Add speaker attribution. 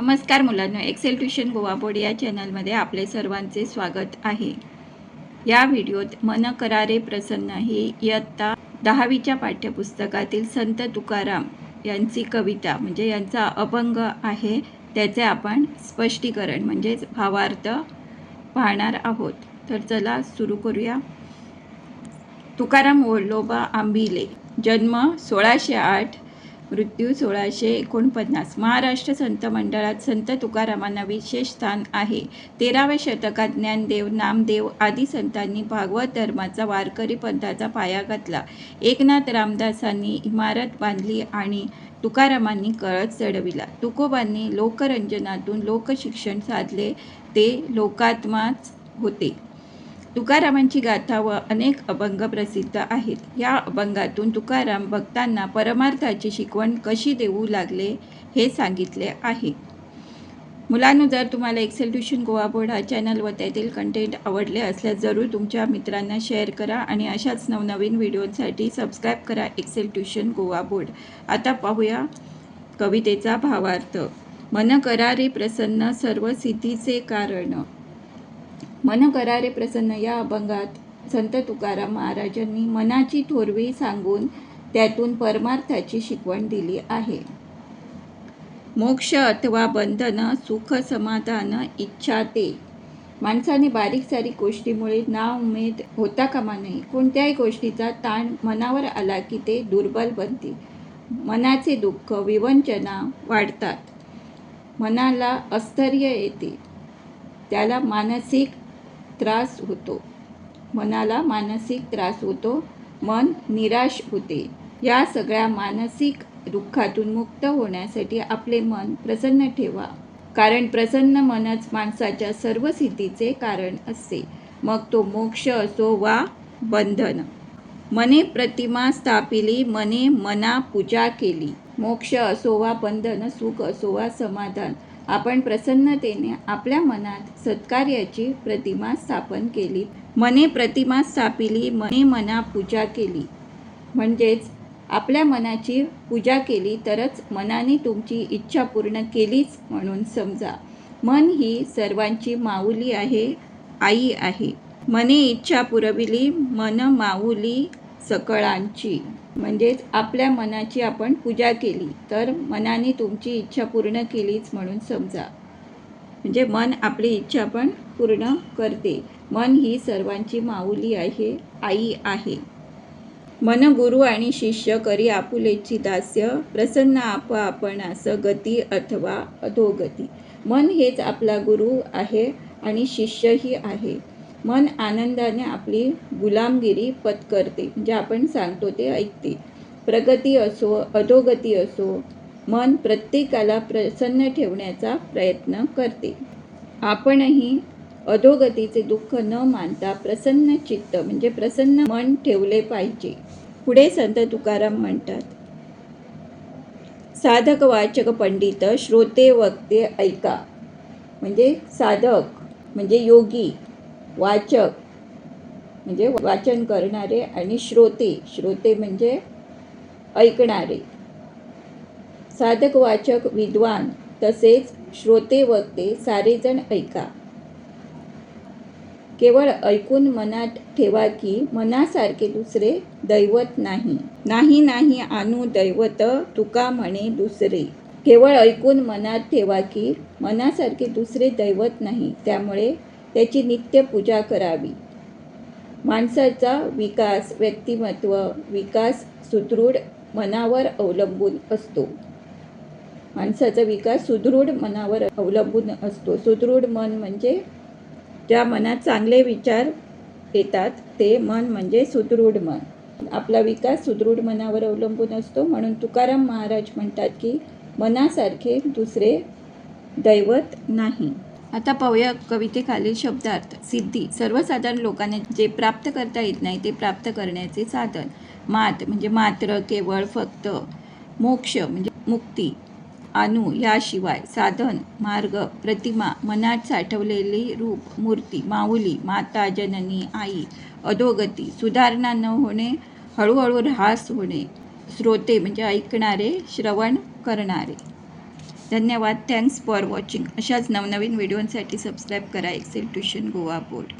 Speaker 1: नमस्कार मुलांनो, Excel tuition Goa board या चॅनलमध्ये आपले सर्वांचे स्वागत आहे। या व्हिडिओत मन करारे प्रसन्न ही इयत्ता 10वीच्या पाठ्यपुस्तकातील संत तुकाराम यांची कविता म्हणजे यांचा अभंग आहे, त्याचे आपण स्पष्टीकरण म्हणजे भावार्थ पाहणार आहोत। तर चला सुरू करूया। तुकाराम ओढलोबा आंबिले, जन्म 1608, मृत्यू 1649। महाराष्ट्र संत मंडळात संत तुकारामांना विशेष स्थान आहे। 13व्या शतकात ज्ञानदेव, नामदेव आदी संतांनी भागवत धर्माचा, वारकरी पंथाचा पाया घातला। एकनाथ रामदासांनी इमारत बांधली आणि तुकारामांनी कळस चढविला। तुकोबांनी लोकरंजनातून लोकशिक्षण साधले, ते लोकात्माच होते। तुकारामांची गाथा व अनेक अभंग प्रसिद्ध आहेत। या अभंगातून तुकाराम भक्तांना परमार्थाची शिकवण कशी देऊ लागले हे सांगितले आहे। मुलांनो, जर तुम्हाला एक्सेल ट्युशन गोवा बोर्ड हा चॅनल व त्यातील कंटेंट आवडले असल्यास जरूर तुमच्या मित्रांना शेअर करा आणि अशाच नवनवीन व्हिडिओसाठी सबस्क्राईब करा एक्सेल ट्युशन गोवा बोर्ड। आता पाहूया कवितेचा भावार्थ। मन करारे प्रसन्न सर्व सिद्धीचे कारण। मन करारे प्रसन्न या अभंगात संत तुकाराम महाराजांनी मनाची थोरवी सांगून त्यातून परमार्थाची शिकवण दिली आहे। मोक्ष अथवा बंधन, सुख समाधान, इच्छा ते। माणसाने बारीक सारीक गोष्टीमुळे नाउमेद होता कामा नये। कोणत्याही गोष्टीचा ताण मनावर आला की ते दुर्बल बनते। मनाचे दुःख, विवंचना वाढतात, मनाला अस्थैर्य येते, त्याला मानसिक त्रास होतो, मन निराश होते। या सगळ्या मानसिक दुःखातून मुक्त होण्यासाठी आपले मन प्रसन्न ठेवा, कारण प्रसन्न मनच माणसाच्या सर्व सिद्धीचे कारण असते, मग तो मोक्ष असो वा बंधन। मने प्रतिमा स्थापिली, मने मना पूजा केली। मोक्ष असो वा बंधन, सुख असो वा समाधान, आपण प्रसन्नतेने आपल्या मनात सत्कार्याची प्रतिमा स्थापन केली। मने प्रतिमा स्थापिली, मने मना पूजा केली, म्हणजेच आपल्या मनाची पूजा केली तरच मनाने तुमची इच्छा पूर्ण केलीच म्हणून समजा। मन ही सर्वांची माऊली आहे, आई आहे। मने इच्छा पुरविली, मन माऊली सकळांची, म्हणजेच आपल्या मनाची आपण पूजा केली तर मनाने तुमची इच्छा पूर्ण केलीच म्हणून समजा। म्हणजे मन आपली इच्छा पण पूर्ण करते। मन ही सर्वांची माऊली आहे, आई आहे। मन गुरु आणि शिष्य करी आपुलेची दास्य, प्रसन्न आप आपणास गती अथवा अधोगती। मन हेच आपला गुरु आहे आणि शिष्यही आहे। मन आनंदाने आपली गुलामगिरी पत्करते, म्हणजे आपण सांगतो ते ऐकते। प्रगती असो अधोगती असो, मन प्रत्येकाला प्रसन्न ठेवण्याचा प्रयत्न करते। आपणही अधोगतीचे दुःख न मानता प्रसन्न चित्त म्हणजे प्रसन्न मन ठेवले पाहिजे। पुढे संत तुकाराम म्हणतात, साधक वाचक पंडित, श्रोते वक्ते ऐका। म्हणजे साधक म्हणजे योगी, वाचक म्हणजे वाचन करणारे आणि श्रोते म्हणजे ऐकणारे। साधक वाचक विद्वान तसेच श्रोते वक्ते सारेजण ऐका। केवळ ऐकून मनात ठेवा की मनासारखे दुसरे दैवत नाही। नाही नाही आणू दैवत, तुका म्हणे दुसरे। केवळ ऐकून मनात ठेवा की मनासारखे दुसरे दैवत नाही, त्यामुळे त्याची नित्य पूजा करावी। माणसाचा विकास, व्यक्तिमत्व विकास सुदृढ मनावर अवलंबून असतो। माणसाचा विकास सुदृढ मनावर अवलंबून असतो। सुदृढ मन म्हणजे ज्या मनात चांगले विचार येतात ते मन म्हणजे सुदृढ मन। आपला विकास सुदृढ मनावर अवलंबून असतो, म्हणून तुकाराम महाराज म्हणतात की मनासारखे दुसरे दैवत नाही। आता पाहूया कवितेखालील शब्दार्थ। सिद्धी, सर्वसाधारण लोकांना जे प्राप्त करता येत नाही ते प्राप्त करण्याचे साधन। मात म्हणजे मात्र, केवळ, फक्त। मोक्ष म्हणजे मुक्ती, आणू याशिवाय। साधन मार्ग, प्रतिमा मनात साठवलेली रूप, मूर्ती। माऊली माता, जननी, आई। अधोगती सुधारणा न होणे, हळूहळू ऱ्हास होणे। श्रोते म्हणजे ऐकणारे, श्रवण करणारे। धन्यवाद. Thanks for watching. अशाच नवनवीन व्हिडिओंसाठी सबस्क्राईब करा एक्सेल ट्युशन गोवा बोर्ड.